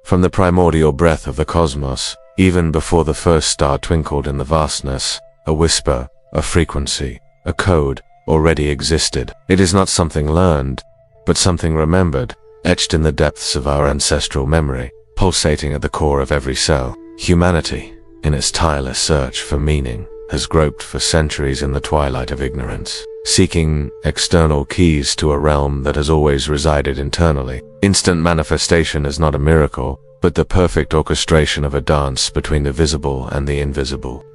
From the primordial breath of the cosmos, even before the first star twinkled in the vastness, a whisper, a frequency, a code already existed. It is not something learned, but something remembered, etched in the depths of our ancestral memory, pulsating at the core of every cell. Humanity, in its tireless search for meaning, has groped for centuries in the twilight of ignorance, seeking external keys to a realm that has always resided internally. Instant manifestation is not a miracle, but the perfect orchestration of a dance between the visible and the invisible.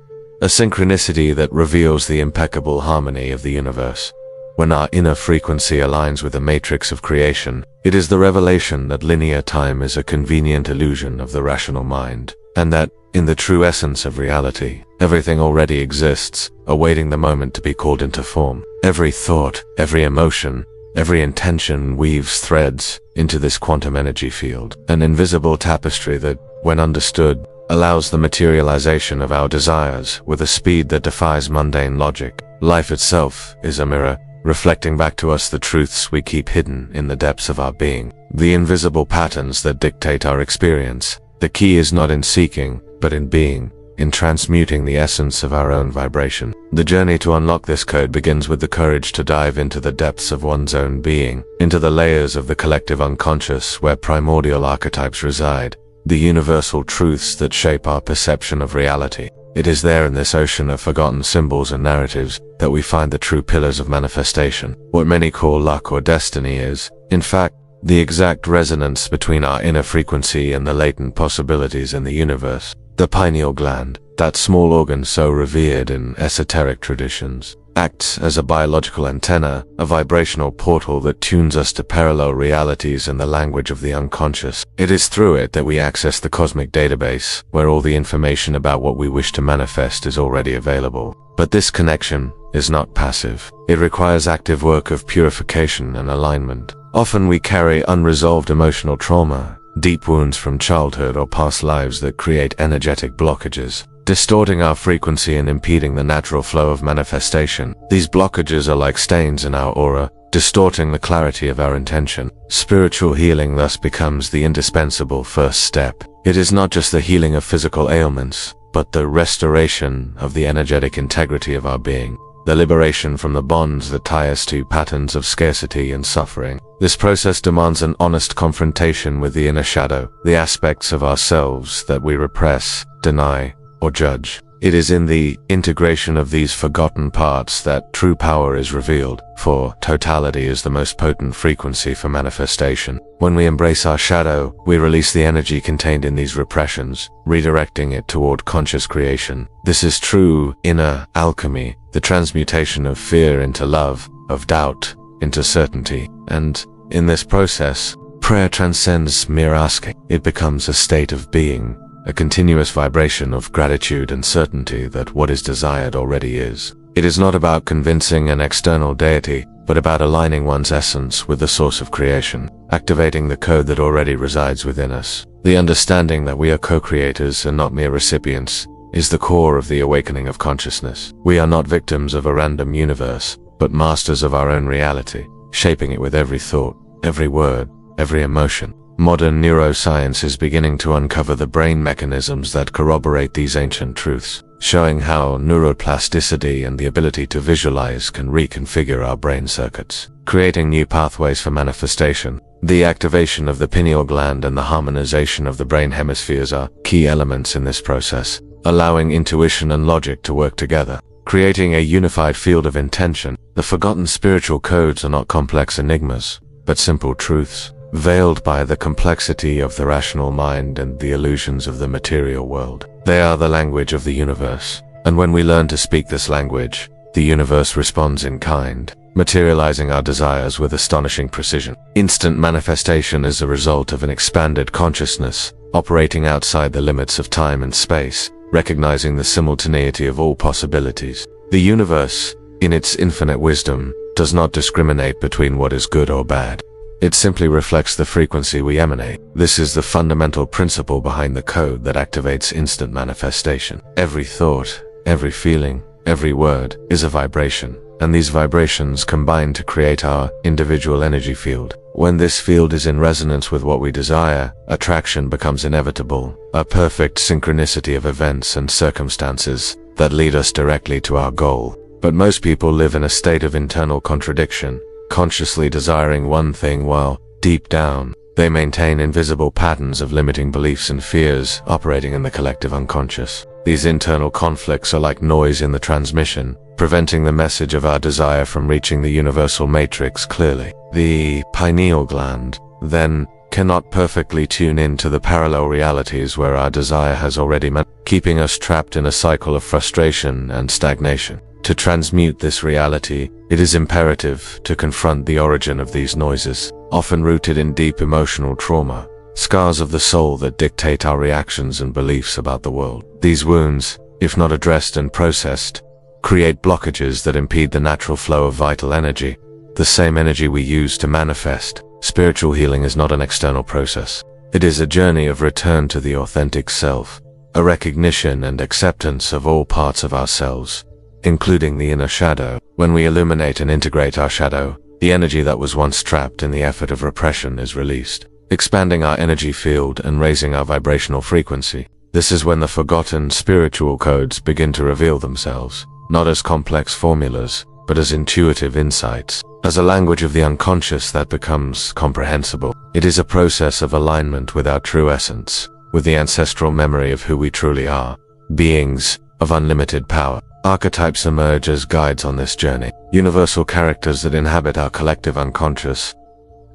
A synchronicity that reveals the impeccable harmony of the universe. When our inner frequency aligns with the matrix of creation, it is the revelation that linear time is a convenient illusion of the rational mind, and that, in the true essence of reality, everything already exists, awaiting the moment to be called into form. Every thought, every emotion, every intention weaves threads into this quantum energy field, an invisible tapestry that, when understood, allows the materialization of our desires with a speed that defies mundane logic. Life itself is a mirror, reflecting back to us the truths we keep hidden in the depths of our being, the invisible patterns that dictate our experience. The key is not in seeking, but in being, in transmuting the essence of our own vibration. The journey to unlock this code begins with the courage to dive into the depths of one's own being, into the layers of the collective unconscious where primordial archetypes reside, the universal truths that shape our perception of reality. It is there in this ocean of forgotten symbols and narratives that we find the true pillars of manifestation. What many call luck or destiny is, in fact, the exact resonance between our inner frequency and the latent possibilities in the universe. The pineal gland, that small organ so revered in esoteric traditions, acts as a biological antenna, a vibrational portal that tunes us to parallel realities in the language of the unconscious. It is through it that we access the cosmic database, where all the information about what we wish to manifest is already available. But this connection is not passive. It requires active work of purification and alignment. Often we carry unresolved emotional trauma, deep wounds from childhood or past lives that create energetic blockages, distorting our frequency and impeding the natural flow of manifestation. These blockages are like stains in our aura, distorting the clarity of our intention. Spiritual healing thus becomes the indispensable first step. It is not just the healing of physical ailments, but the restoration of the energetic integrity of our being, the liberation from the bonds that tie us to patterns of scarcity and suffering. This process demands an honest confrontation with the inner shadow, the aspects of ourselves that we repress, deny, or judge. It is in the integration of these forgotten parts that true power is revealed, for totality is the most potent frequency for manifestation. When we embrace our shadow, we release the energy contained in these repressions, redirecting it toward conscious creation. This is true inner alchemy, the transmutation of fear into love, of doubt into certainty. And in this process, prayer transcends mere asking. It becomes a state of being, a continuous vibration of gratitude and certainty that what is desired already is. It is not about convincing an external deity, but about aligning one's essence with the source of creation, activating the code that already resides within us. The understanding that we are co-creators and not mere recipients is the core of the awakening of consciousness. We are not victims of a random universe, but masters of our own reality, shaping it with every thought, every word, every emotion. Modern neuroscience is beginning to uncover the brain mechanisms that corroborate these ancient truths, showing how neuroplasticity and the ability to visualize can reconfigure our brain circuits, creating new pathways for manifestation. The activation of the pineal gland and the harmonization of the brain hemispheres are key elements in this process, allowing intuition and logic to work together, creating a unified field of intention. The forgotten spiritual codes are not complex enigmas, but simple truths, veiled by the complexity of the rational mind and the illusions of the material world. They are the language of the universe, and when we learn to speak this language, the universe responds in kind, materializing our desires with astonishing precision. Instant manifestation is a result of an expanded consciousness, operating outside the limits of time and space, recognizing the simultaneity of all possibilities. The universe, in its infinite wisdom, does not discriminate between what is good or bad. It simply reflects the frequency we emanate. This is the fundamental principle behind the code that activates instant manifestation. Every thought, every feeling, every word is a vibration, and these vibrations combine to create our individual energy field. When this field is in resonance with what we desire, attraction becomes inevitable, a perfect synchronicity of events and circumstances that lead us directly to our goal. But most people live in a state of internal contradiction, consciously desiring one thing while, deep down, they maintain invisible patterns of limiting beliefs and fears operating in the collective unconscious. These internal conflicts are like noise in the transmission, preventing the message of our desire from reaching the universal matrix clearly. The pineal gland, then, cannot perfectly tune in to the parallel realities where our desire has already met, keeping us trapped in a cycle of frustration and stagnation. To transmute this reality, it is imperative to confront the origin of these noises, often rooted in deep emotional trauma, scars of the soul that dictate our reactions and beliefs about the world. These wounds, if not addressed and processed, create blockages that impede the natural flow of vital energy, the same energy we use to manifest. Spiritual healing is not an external process. It is a journey of return to the authentic self, a recognition and acceptance of all parts of ourselves, including the inner shadow. When we illuminate and integrate our shadow, the energy that was once trapped in the effort of repression is released, expanding our energy field and raising our vibrational frequency. This is when the forgotten spiritual codes begin to reveal themselves, not as complex formulas, but as intuitive insights, as a language of the unconscious that becomes comprehensible. It is a process of alignment with our true essence, with the ancestral memory of who we truly are, beings of unlimited power. Archetypes emerge as guides on this journey, universal characters that inhabit our collective unconscious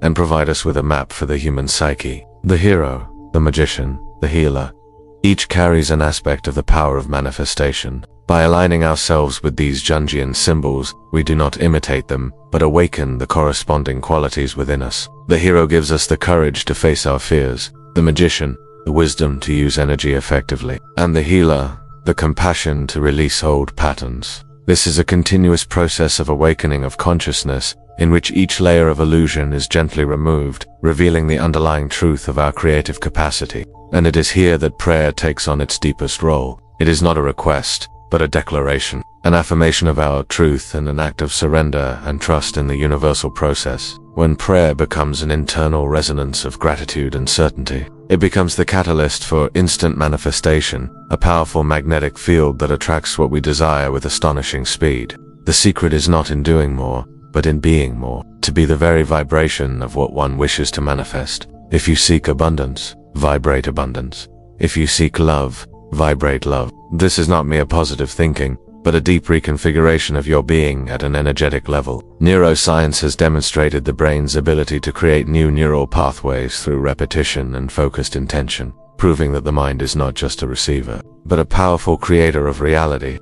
and provide us with a map for the human psyche. The hero, the magician, the healer, each carries an aspect of the power of manifestation. By aligning ourselves with these Jungian symbols, we do not imitate them, but awaken the corresponding qualities within us. The hero gives us the courage to face our fears, the magician, the wisdom to use energy effectively, and the healer, the compassion to release old patterns. This is a continuous process of awakening of consciousness, in which each layer of illusion is gently removed, revealing the underlying truth of our creative capacity. And it is here that prayer takes on its deepest role. It is not a request, but a declaration, an affirmation of our truth and an act of surrender and trust in the universal process. When prayer becomes an internal resonance of gratitude and certainty, it becomes the catalyst for instant manifestation, a powerful magnetic field that attracts what we desire with astonishing speed. The secret is not in doing more, but in being more, to be the very vibration of what one wishes to manifest. If you seek abundance, vibrate abundance. If you seek love, vibrate love. This is not mere positive thinking, but a deep reconfiguration of your being at an energetic level. Neuroscience has demonstrated the brain's ability to create new neural pathways through repetition and focused intention, proving that the mind is not just a receiver, but a powerful creator of reality.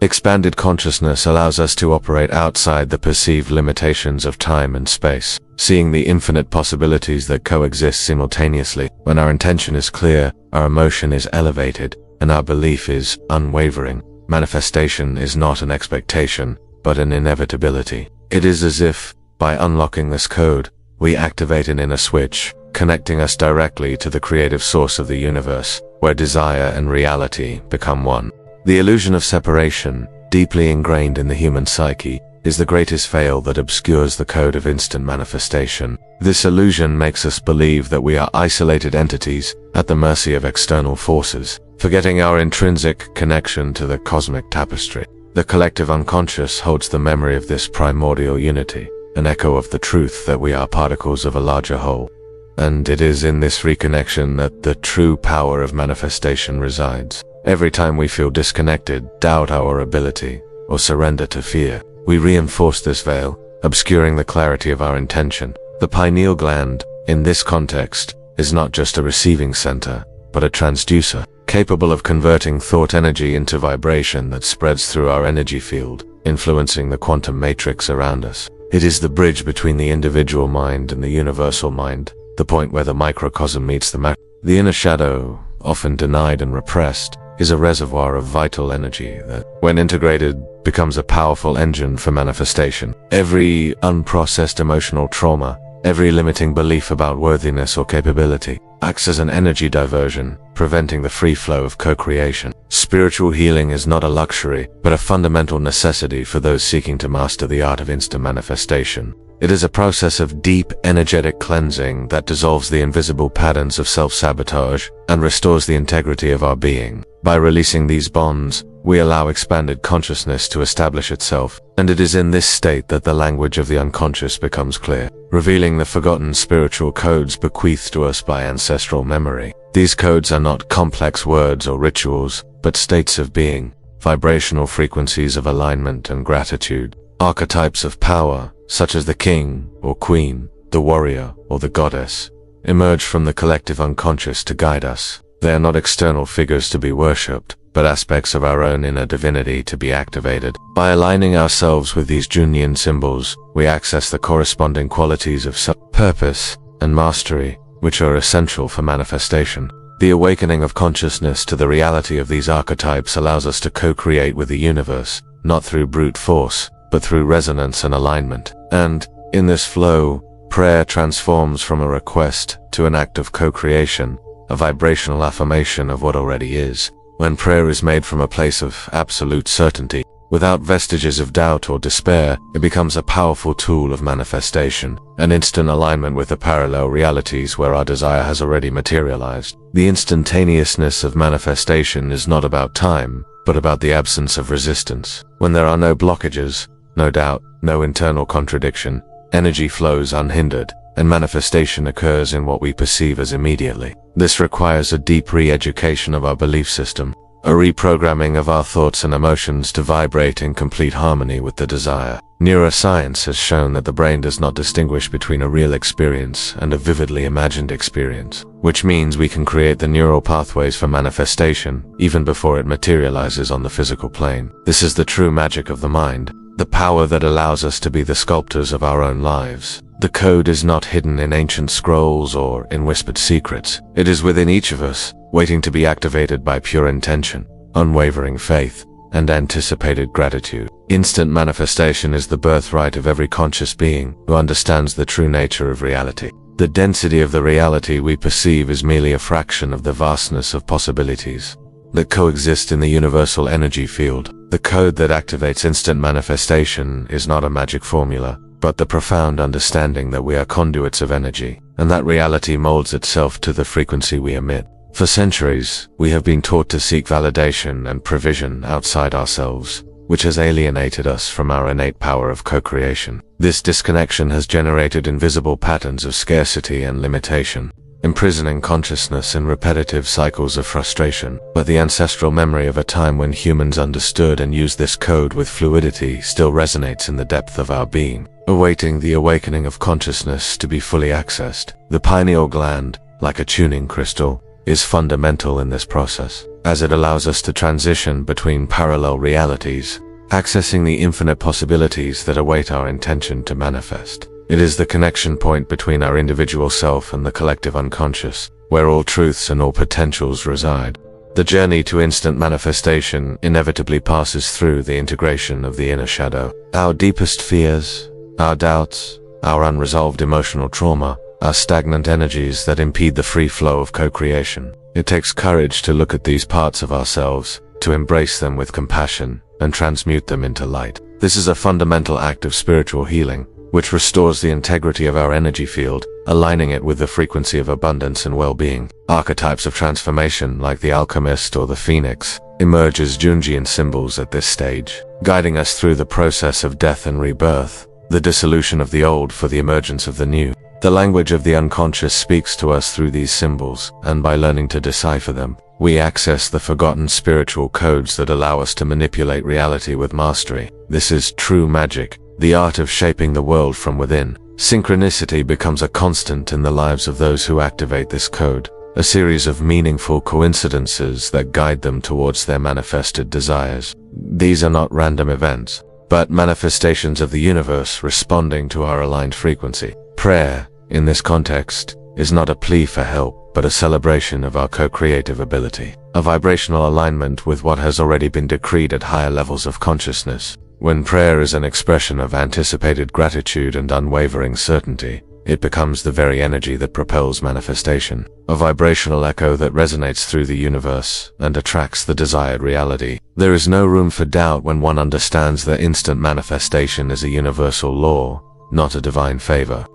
Expanded consciousness allows us to operate outside the perceived limitations of time and space, seeing the infinite possibilities that coexist simultaneously. When our intention is clear, our emotion is elevated, and our belief is unwavering. Manifestation is not an expectation, but an inevitability. It is as if, by unlocking this code, we activate an inner switch, connecting us directly to the creative source of the universe, where desire and reality become one. The illusion of separation, deeply ingrained in the human psyche, is the greatest veil that obscures the code of instant manifestation. This illusion makes us believe that we are isolated entities at the mercy of external forces, forgetting our intrinsic connection to the cosmic tapestry. The collective unconscious holds the memory of this primordial unity, an echo of the truth that we are particles of a larger whole. And it is in this reconnection that the true power of manifestation resides. Every time we feel disconnected, doubt our ability, or surrender to fear, we reinforce this veil, obscuring the clarity of our intention. The pineal gland, in this context, is not just a receiving center, but a transducer, capable of converting thought energy into vibration that spreads through our energy field, influencing the quantum matrix around us. It is the bridge between the individual mind and the universal mind, the point where the microcosm meets the macro. The inner shadow, often denied and repressed, is a reservoir of vital energy that, when integrated, becomes a powerful engine for manifestation. Every unprocessed emotional trauma, every limiting belief about worthiness or capability, acts as an energy diversion, preventing the free flow of co-creation. Spiritual healing is not a luxury, but a fundamental necessity for those seeking to master the art of instant manifestation. It is a process of deep, energetic cleansing that dissolves the invisible patterns of self-sabotage and restores the integrity of our being. By releasing these bonds, we allow expanded consciousness to establish itself, and it is in this state that the language of the unconscious becomes clear, revealing the forgotten spiritual codes bequeathed to us by ancestral memory. These codes are not complex words or rituals, but states of being, vibrational frequencies of alignment and gratitude, archetypes of power, such as the king or queen, the warrior or the goddess, emerge from the collective unconscious to guide us. They are not external figures to be worshipped, but aspects of our own inner divinity to be activated. By aligning ourselves with these Jungian symbols, we access the corresponding qualities of purpose and mastery, which are essential for manifestation. The awakening of consciousness to the reality of these archetypes allows us to co-create with the universe, not through brute force, but through resonance and alignment. And, in this flow, prayer transforms from a request to an act of co-creation, a vibrational affirmation of what already is. When prayer is made from a place of absolute certainty, without vestiges of doubt or despair, it becomes a powerful tool of manifestation, an instant alignment with the parallel realities where our desire has already materialized. The instantaneousness of manifestation is not about time, but about the absence of resistance. When there are no blockages, no doubt, no internal contradiction, energy flows unhindered, and manifestation occurs in what we perceive as immediately. This requires a deep re-education of our belief system, a reprogramming of our thoughts and emotions to vibrate in complete harmony with the desire. Neuroscience has shown that the brain does not distinguish between a real experience and a vividly imagined experience, which means we can create the neural pathways for manifestation even before it materializes on the physical plane. This is the true magic of the mind, the power that allows us to be the sculptors of our own lives. The code is not hidden in ancient scrolls or in whispered secrets. It is within each of us, waiting to be activated by pure intention, unwavering faith, and anticipated gratitude. Instant manifestation is the birthright of every conscious being who understands the true nature of reality. The density of the reality we perceive is merely a fraction of the vastness of possibilities that coexist in the universal energy field. The code that activates instant manifestation is not a magic formula, but the profound understanding that we are conduits of energy, and that reality molds itself to the frequency we emit. For centuries, we have been taught to seek validation and provision outside ourselves, which has alienated us from our innate power of co-creation. This disconnection has generated invisible patterns of scarcity and limitation, imprisoning consciousness in repetitive cycles of frustration. But the ancestral memory of a time when humans understood and used this code with fluidity still resonates in the depth of our being, awaiting the awakening of consciousness to be fully accessed. The pineal gland, like a tuning crystal, is fundamental in this process, as it allows us to transition between parallel realities, accessing the infinite possibilities that await our intention to manifest. It is the connection point between our individual self and the collective unconscious, where all truths and all potentials reside. The journey to instant manifestation inevitably passes through the integration of the inner shadow. Our deepest fears, our doubts, our unresolved emotional trauma, are stagnant energies that impede the free flow of co-creation. It takes courage to look at these parts of ourselves, to embrace them with compassion, and transmute them into light. This is a fundamental act of spiritual healing, which restores the integrity of our energy field, aligning it with the frequency of abundance and well-being. Archetypes of transformation, like the alchemist or the phoenix, emerge as Jungian symbols at this stage, guiding us through the process of death and rebirth, the dissolution of the old for the emergence of the new. The language of the unconscious speaks to us through these symbols, and by learning to decipher them, we access the forgotten spiritual codes that allow us to manipulate reality with mastery. This is true magic, the art of shaping the world from within. Synchronicity becomes a constant in the lives of those who activate this code, a series of meaningful coincidences that guide them towards their manifested desires. These are not random events, but manifestations of the universe responding to our aligned frequency. Prayer, in this context, is not a plea for help, but a celebration of our co-creative ability, a vibrational alignment with what has already been decreed at higher levels of consciousness. When prayer is an expression of anticipated gratitude and unwavering certainty, it becomes the very energy that propels manifestation, a vibrational echo that resonates through the universe and attracts the desired reality. There is no room for doubt when one understands that instant manifestation is a universal law, not a divine favor.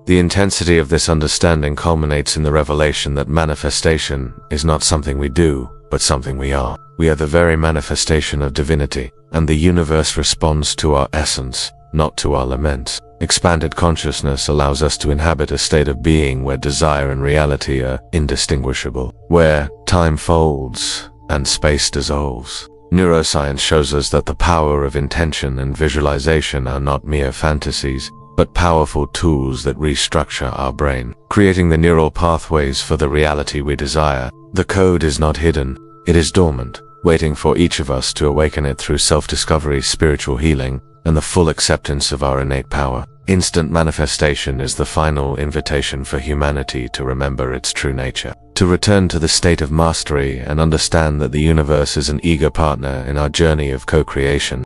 The intensity of this understanding culminates in the revelation that manifestation is not something we do, but something we are. We are the very manifestation of divinity, and the universe responds to our essence, not to our laments. Expanded consciousness allows us to inhabit a state of being where desire and reality are indistinguishable, where time folds and space dissolves. Neuroscience shows us that the power of intention and visualization are not mere fantasies, but powerful tools that restructure our brain, creating the neural pathways for the reality we desire. The code is not hidden, it is dormant, waiting for each of us to awaken it through self-discovery, spiritual healing, and the full acceptance of our innate power. Instant manifestation is the final invitation for humanity to remember its true nature, to return to the state of mastery and understand that the universe is an eager partner in our journey of co-creation.